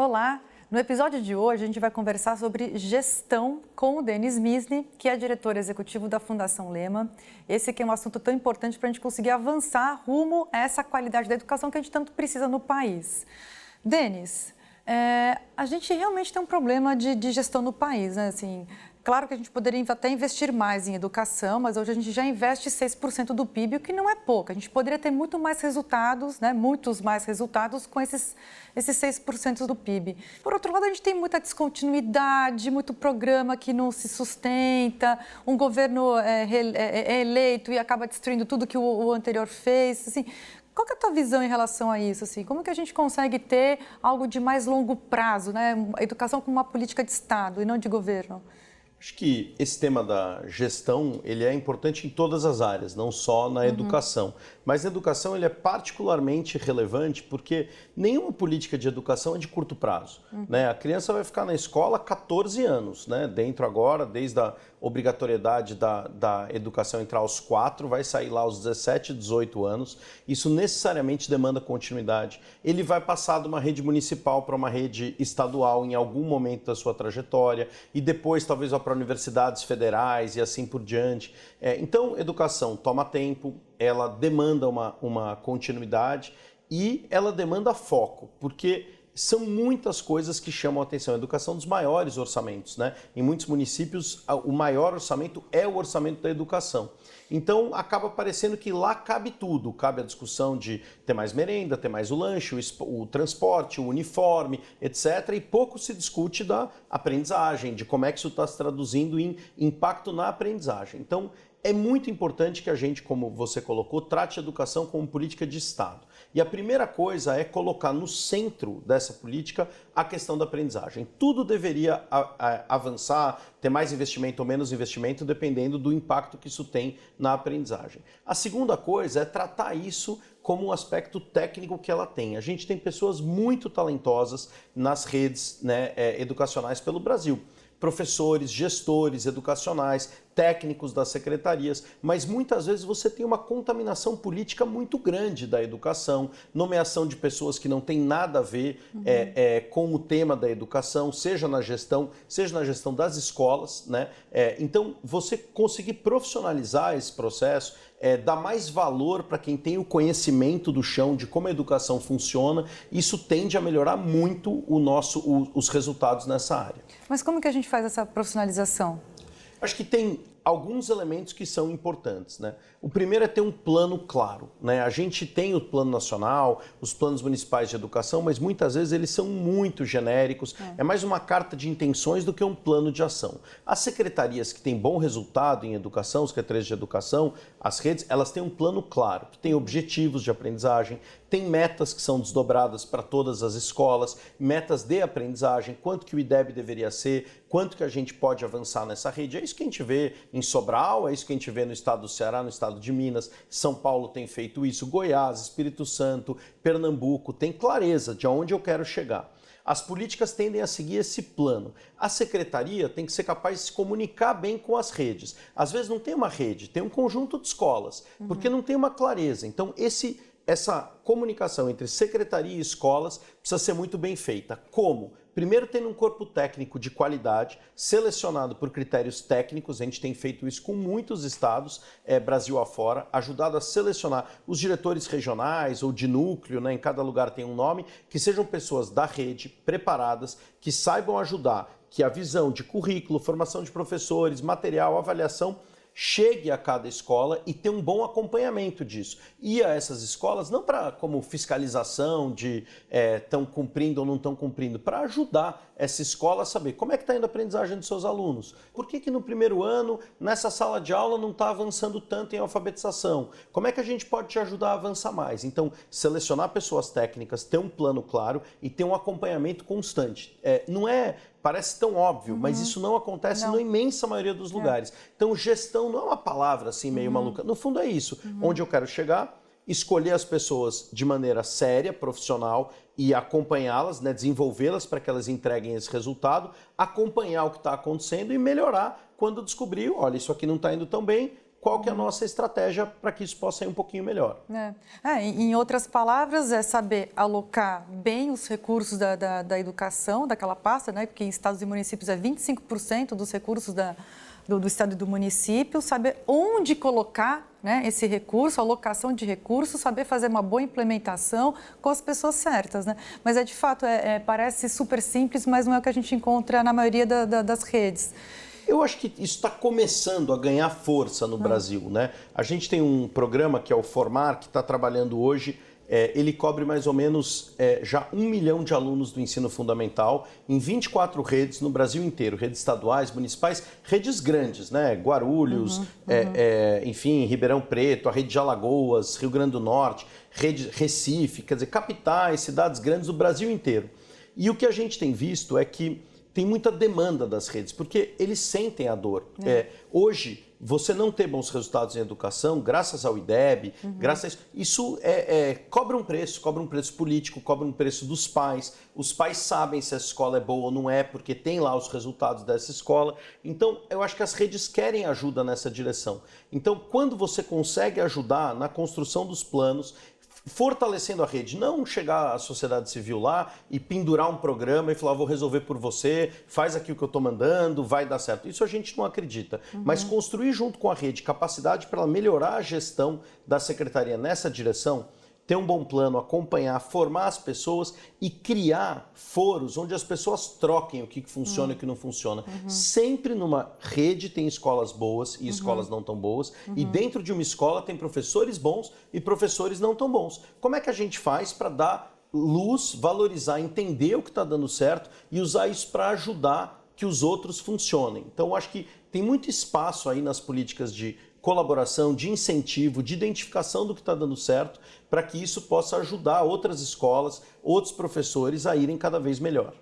Olá! No episódio de hoje, a gente vai conversar sobre gestão com o Denis Misny, que é diretor executivo da Fundação Lehman. Esse aqui é um assunto tão importante para a gente conseguir avançar rumo a essa qualidade da educação que a gente tanto precisa no país. Denis, a gente realmente tem um problema de gestão no país, né? Assim, claro que a gente poderia até investir mais em educação, mas hoje a gente já investe 6% do PIB, o que não é pouco. A gente poderia ter muito mais resultados, né? Muitos mais resultados com esses 6% do PIB. Por outro lado, a gente tem muita descontinuidade, muito programa que não se sustenta, um governo é eleito e acaba destruindo tudo que o anterior fez. Assim, qual que é a tua visão em relação a isso? Assim, como que a gente consegue ter algo de mais longo prazo, né? A educação como uma política de Estado e não de governo? Acho que esse tema da gestão, ele é importante em todas as áreas, não só na educação. Mas na educação ele é particularmente relevante porque nenhuma política de educação é de curto prazo. Né? A criança vai ficar na escola 14 anos, né? Dentro agora, desde a obrigatoriedade da educação entrar aos 4, vai sair lá aos 17, 18 anos. Isso necessariamente demanda continuidade. Ele vai passar de uma rede municipal para uma rede estadual em algum momento da sua trajetória e depois talvez vá para universidades federais e assim por diante. Então, educação toma tempo, ela demanda uma continuidade e ela demanda foco, porque são muitas coisas que chamam a atenção. A educação é um dos maiores orçamentos, né? Em muitos municípios, o maior orçamento é o orçamento da educação. Então, acaba parecendo que lá cabe tudo. Cabe a discussão de ter mais merenda, ter mais o lanche, o transporte, o uniforme, etc. E pouco se discute da aprendizagem, de como é que isso está se traduzindo em impacto na aprendizagem. Então, é muito importante que a gente, como você colocou, trate a educação como política de Estado. E a primeira coisa é colocar no centro dessa política a questão da aprendizagem. Tudo deveria avançar, ter mais investimento ou menos investimento, dependendo do impacto que isso tem na aprendizagem. A segunda coisa é tratar isso como um aspecto técnico que ela tem. A gente tem pessoas muito talentosas nas redes, né, educacionais pelo Brasil. Professores, gestores educacionais, técnicos das secretarias, mas muitas vezes você tem uma contaminação política muito grande da educação, nomeação de pessoas que não têm nada a ver com o tema da educação, seja na gestão das escolas, né? Então, você conseguir profissionalizar esse processo, dar mais valor para quem tem o conhecimento do chão de como a educação funciona, isso tende a melhorar muito os resultados nessa área. Mas como que a gente faz essa profissionalização? Acho que tem alguns elementos que são importantes, né? O primeiro é ter um plano claro, né? A gente tem o plano nacional, os planos municipais de educação, mas muitas vezes eles são muito genéricos, é mais uma carta de intenções do que um plano de ação. As secretarias que têm bom resultado em educação, as secretarias de educação, as redes, elas têm um plano claro, que tem objetivos de aprendizagem, tem metas que são desdobradas para todas as escolas, metas de aprendizagem, quanto que o IDEB deveria ser, quanto que a gente pode avançar nessa rede. É isso que a gente vê em Sobral, é isso que a gente vê no estado do Ceará, no estado de Minas, São Paulo tem feito isso, Goiás, Espírito Santo, Pernambuco, tem clareza de aonde eu quero chegar. As políticas tendem a seguir esse plano. A secretaria tem que ser capaz de se comunicar bem com as redes. Às vezes não tem uma rede, tem um conjunto de escolas, porque não tem uma clareza. Então, essa comunicação entre secretaria e escolas precisa ser muito bem feita. Como? Primeiro, tendo um corpo técnico de qualidade, selecionado por critérios técnicos, a gente tem feito isso com muitos estados, Brasil afora, ajudado a selecionar os diretores regionais ou de núcleo, né, em cada lugar tem um nome, que sejam pessoas da rede, preparadas, que saibam ajudar, que a visão de currículo, formação de professores, material, avaliação, chegue a cada escola e ter um bom acompanhamento disso. E a essas escolas, não como fiscalização de estão cumprindo ou não estão cumprindo, para ajudar essa escola a saber como é que está indo a aprendizagem dos seus alunos. Por que no primeiro ano, nessa sala de aula, não está avançando tanto em alfabetização? Como é que a gente pode te ajudar a avançar mais? Então, selecionar pessoas técnicas, ter um plano claro e ter um acompanhamento constante. Parece tão óbvio, mas isso não acontece na imensa maioria dos lugares. Então, gestão não é uma palavra assim meio maluca. No fundo é isso. Onde eu quero chegar, escolher as pessoas de maneira séria, profissional e acompanhá-las, né, desenvolvê-las para que elas entreguem esse resultado, acompanhar o que está acontecendo e melhorar quando descobrir, olha, isso aqui não está indo tão bem, qual que é a nossa estratégia para que isso possa ir um pouquinho melhor. Em outras palavras, é saber alocar bem os recursos da educação, daquela pasta, né? Porque em estados e municípios é 25% dos recursos do estado e do município, saber onde colocar, né, esse recurso, alocação de recursos, saber fazer uma boa implementação com as pessoas certas, né? Mas de fato, parece super simples, mas não é o que a gente encontra na maioria das redes. Eu acho que isso está começando a ganhar força no Brasil, né? A gente tem um programa que é o Formar, que está trabalhando hoje. Ele cobre mais ou menos já 1 milhão de alunos do ensino fundamental em 24 redes no Brasil inteiro, redes estaduais, municipais, redes grandes, né? Guarulhos, enfim, Ribeirão Preto, a rede de Alagoas, Rio Grande do Norte, rede Recife, quer dizer, capitais, cidades grandes do Brasil inteiro. E o que a gente tem visto é que tem muita demanda das redes, porque eles sentem a dor. Hoje, você não ter bons resultados em educação, graças ao IDEB, graças a isso cobra um preço político, cobra um preço dos pais. Os pais sabem se a escola é boa ou não é, porque tem lá os resultados dessa escola. Então, eu acho que as redes querem ajuda nessa direção. Então, quando você consegue ajudar na construção dos planos, fortalecendo a rede, não chegar à sociedade civil lá e pendurar um programa e falar, vou resolver por você, faz aqui o que eu estou mandando, vai dar certo. Isso a gente não acredita. Mas construir junto com a rede capacidade para ela melhorar a gestão da secretaria nessa direção, ter um bom plano, acompanhar, formar as pessoas e criar foros onde as pessoas troquem o que funciona e o que não funciona. Sempre numa rede tem escolas boas e escolas não tão boas, e dentro de uma escola tem professores bons e professores não tão bons. Como é que a gente faz para dar luz, valorizar, entender o que está dando certo e usar isso para ajudar que os outros funcionem? Então, eu acho que tem muito espaço aí nas políticas de colaboração, de incentivo, de identificação do que está dando certo, para que isso possa ajudar outras escolas, outros professores a irem cada vez melhor.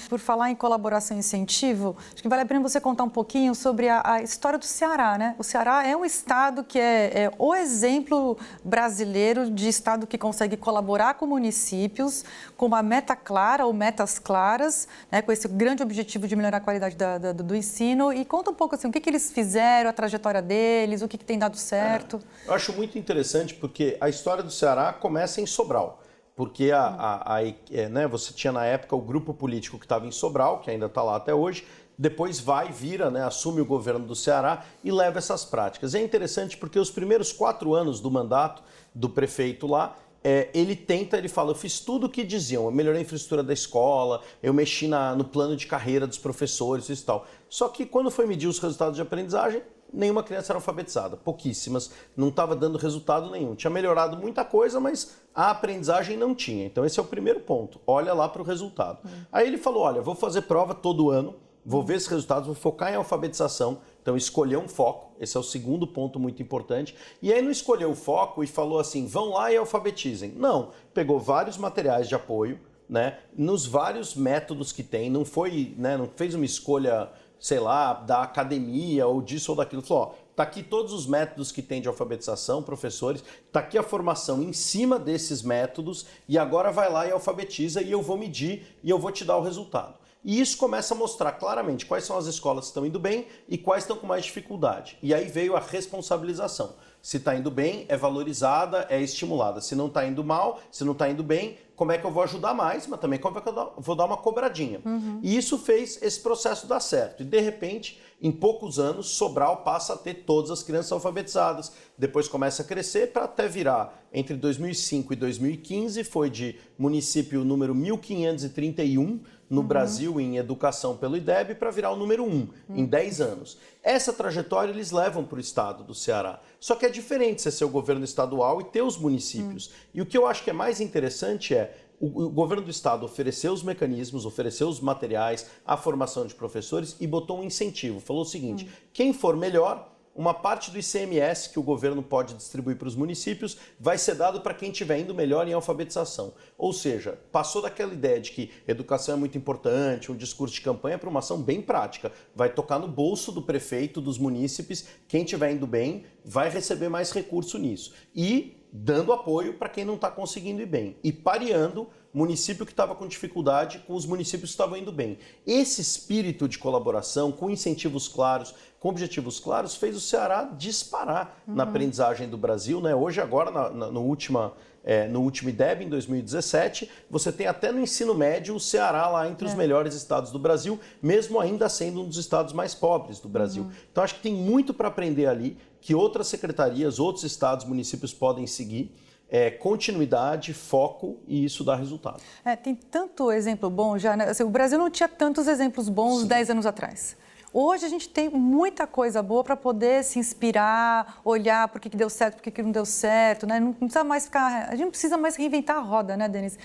Por falar em colaboração e incentivo, acho que vale a pena você contar um pouquinho sobre a história do Ceará, né? O Ceará é um estado que é o exemplo brasileiro de estado que consegue colaborar com municípios, com uma meta clara ou metas claras, né? Com esse grande objetivo de melhorar a qualidade do ensino. E conta um pouco assim, o que eles fizeram, a trajetória deles, o que tem dado certo. Eu acho muito interessante porque a história do Ceará começa em Sobral. Porque você tinha na época o grupo político que estava em Sobral, que ainda está lá até hoje, depois vira, né, assume o governo do Ceará e leva essas práticas. É interessante porque os primeiros 4 anos do mandato do prefeito lá, ele fala, eu fiz tudo o que diziam, eu melhorei a infraestrutura da escola, eu mexi no plano de carreira dos professores e tal. Só que quando foi medir os resultados de aprendizagem, nenhuma criança era alfabetizada, pouquíssimas, não estava dando resultado nenhum. Tinha melhorado muita coisa, mas a aprendizagem não tinha. Então esse é o primeiro ponto, olha lá para o resultado. Aí ele falou, olha, vou fazer prova todo ano, vou ver esses resultados, vou focar em alfabetização, então escolheu um foco, esse é o segundo ponto muito importante. E aí não escolheu o foco e falou assim, vão lá e alfabetizem. Não, pegou vários materiais de apoio, né, nos vários métodos que tem, não fez uma escolha, sei lá, da academia ou disso ou daquilo. Falou, ó, tá aqui todos os métodos que tem de alfabetização, professores, tá aqui a formação em cima desses métodos e agora vai lá e alfabetiza e eu vou medir e eu vou te dar o resultado. E isso começa a mostrar claramente quais são as escolas que estão indo bem e quais estão com mais dificuldade. E aí veio a responsabilização. Se está indo bem, é valorizada, é estimulada. Se não está indo mal, se não está indo bem, como é que eu vou ajudar mais? Mas também como é que eu vou dar uma cobradinha. E isso fez esse processo dar certo. E de repente, em poucos anos, Sobral passa a ter todas as crianças alfabetizadas. Depois começa a crescer para até virar, entre 2005 e 2015, foi de município número 1531 no Brasil em educação pelo IDEB para virar o número 1 em 10 anos. Essa trajetória eles levam para o estado do Ceará. Só que é diferente você ser o governo estadual e ter os municípios. E o que eu acho que é mais interessante é o governo do estado ofereceu os mecanismos, ofereceu os materiais, a formação de professores e botou um incentivo. Falou o seguinte, quem for melhor, uma parte do ICMS que o governo pode distribuir para os municípios vai ser dado para quem estiver indo melhor em alfabetização. Ou seja, passou daquela ideia de que educação é muito importante, um discurso de campanha, para uma ação bem prática. Vai tocar no bolso do prefeito, dos munícipes, quem estiver indo bem vai receber mais recurso nisso. E dando apoio para quem não está conseguindo ir bem. E pareando município que estava com dificuldade com os municípios que estavam indo bem. Esse espírito de colaboração, com incentivos claros, com objetivos claros, fez o Ceará disparar na aprendizagem do Brasil, né? Hoje, agora, no último IDEB, em 2017, você tem até no ensino médio o Ceará lá entre os melhores estados do Brasil, mesmo ainda sendo um dos estados mais pobres do Brasil. Então, acho que tem muito para aprender ali, que outras secretarias, outros estados, municípios podem seguir. Continuidade, foco, e isso dá resultado. Tem tanto exemplo bom já, né? Assim, o Brasil não tinha tantos exemplos bons 10 anos atrás. Hoje a gente tem muita coisa boa para poder se inspirar, olhar por que deu certo, por que não deu certo, né? Não precisa mais a gente não precisa mais reinventar a roda, né, Denis?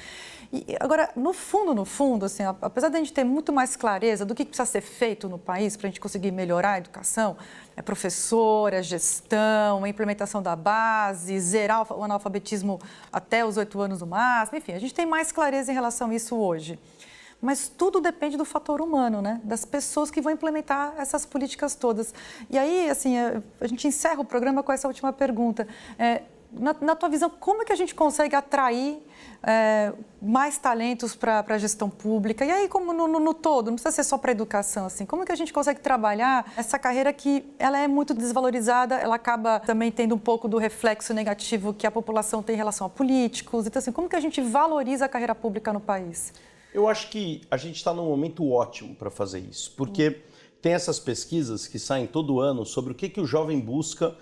E agora, no fundo, assim, apesar de a gente ter muito mais clareza do que precisa ser feito no país para a gente conseguir melhorar a educação, professor, gestão, a implementação da base, zerar o analfabetismo até os 8 anos no máximo, enfim, a gente tem mais clareza em relação a isso hoje. Mas tudo depende do fator humano, né? Das pessoas que vão implementar essas políticas todas. E aí, assim, a gente encerra o programa com essa última pergunta. Na tua visão, como é que a gente consegue atrair mais talentos para a gestão pública? E aí, como no todo, não precisa ser só para a educação, assim, como é que a gente consegue trabalhar essa carreira que ela é muito desvalorizada, ela acaba também tendo um pouco do reflexo negativo que a população tem em relação a políticos? Então, assim, como que a gente valoriza a carreira pública no país? Eu acho que a gente está num momento ótimo para fazer isso, porque tem essas pesquisas que saem todo ano sobre o que o jovem busca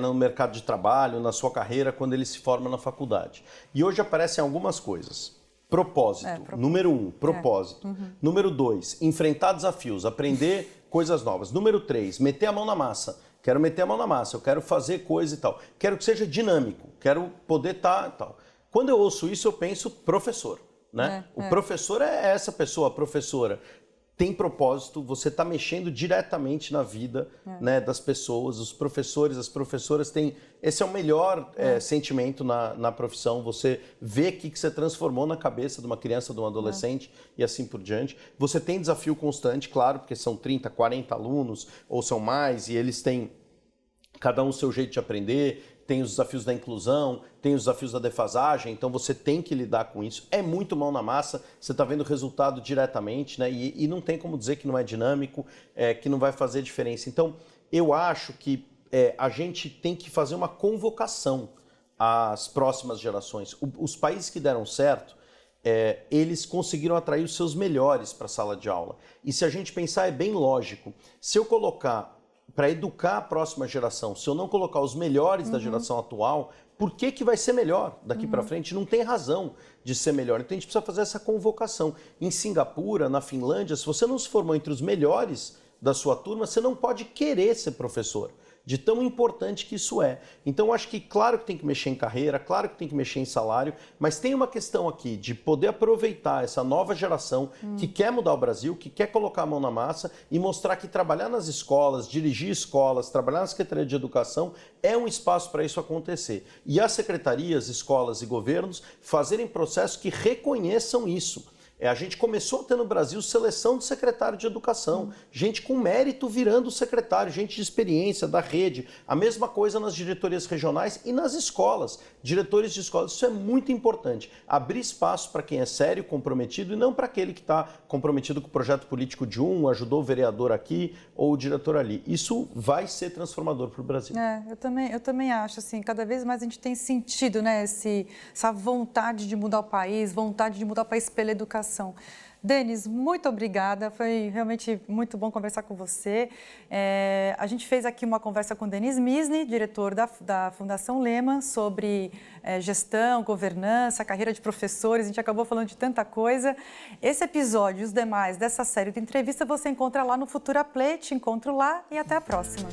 no mercado de trabalho, na sua carreira, quando ele se forma na faculdade. E hoje aparecem algumas coisas. Propósito. Número 1, propósito. Número 2, enfrentar desafios, aprender coisas novas. Número 3, meter a mão na massa. Quero meter a mão na massa, eu quero fazer coisa e tal. Quero que seja dinâmico, quero poder estar e tal. Quando eu ouço isso, eu penso professor. Né? O professor é essa pessoa, a professora. Tem propósito, você está mexendo diretamente na vida né, das pessoas, os professores, as professoras têm... Esse é o melhor sentimento na profissão, você vê o que você transformou na cabeça de uma criança, de um adolescente e assim por diante. Você tem desafio constante, claro, porque são 30, 40 alunos ou são mais e eles têm cada um o seu jeito de aprender, tem os desafios da inclusão, tem os desafios da defasagem, então você tem que lidar com isso. É muito mão na massa, você está vendo o resultado diretamente, né? E não tem como dizer que não é dinâmico, que não vai fazer diferença. Então, eu acho que a gente tem que fazer uma convocação às próximas gerações. Os países que deram certo, eles conseguiram atrair os seus melhores para a sala de aula. E se a gente pensar, é bem lógico. Se eu colocar para educar a próxima geração, se eu não colocar os melhores da geração atual, por que vai ser melhor daqui para frente? Não tem razão de ser melhor. Então a gente precisa fazer essa convocação. Em Singapura, na Finlândia, se você não se formou entre os melhores da sua turma, você não pode querer ser professor, de tão importante que isso é. Então, eu acho que, claro que tem que mexer em carreira, claro que tem que mexer em salário, mas tem uma questão aqui de poder aproveitar essa nova geração que quer mudar o Brasil, que quer colocar a mão na massa e mostrar que trabalhar nas escolas, dirigir escolas, trabalhar na Secretaria de Educação é um espaço para isso acontecer. E as secretarias, escolas e governos fazerem processos que reconheçam isso. A gente começou a ter no Brasil seleção de secretário de educação, gente com mérito virando secretário, gente de experiência, da rede. A mesma coisa nas diretorias regionais e nas escolas, diretores de escolas. Isso é muito importante. Abrir espaço para quem é sério, comprometido e não para aquele que está comprometido com o projeto político de ajudou o vereador aqui ou o diretor ali. Isso vai ser transformador para o Brasil. Eu também acho, assim, cada vez mais a gente tem sentido, né, essa vontade de mudar o país, vontade de mudar o país pela educação. Denis, muito obrigada, foi realmente muito bom conversar com você. A gente fez aqui uma conversa com o Denis Misny, diretor da Fundação Lehman, sobre gestão, governança, carreira de professores, a gente acabou falando de tanta coisa. Esse episódio e os demais dessa série de entrevista você encontra lá no Futura Play, te encontro lá e até a próxima.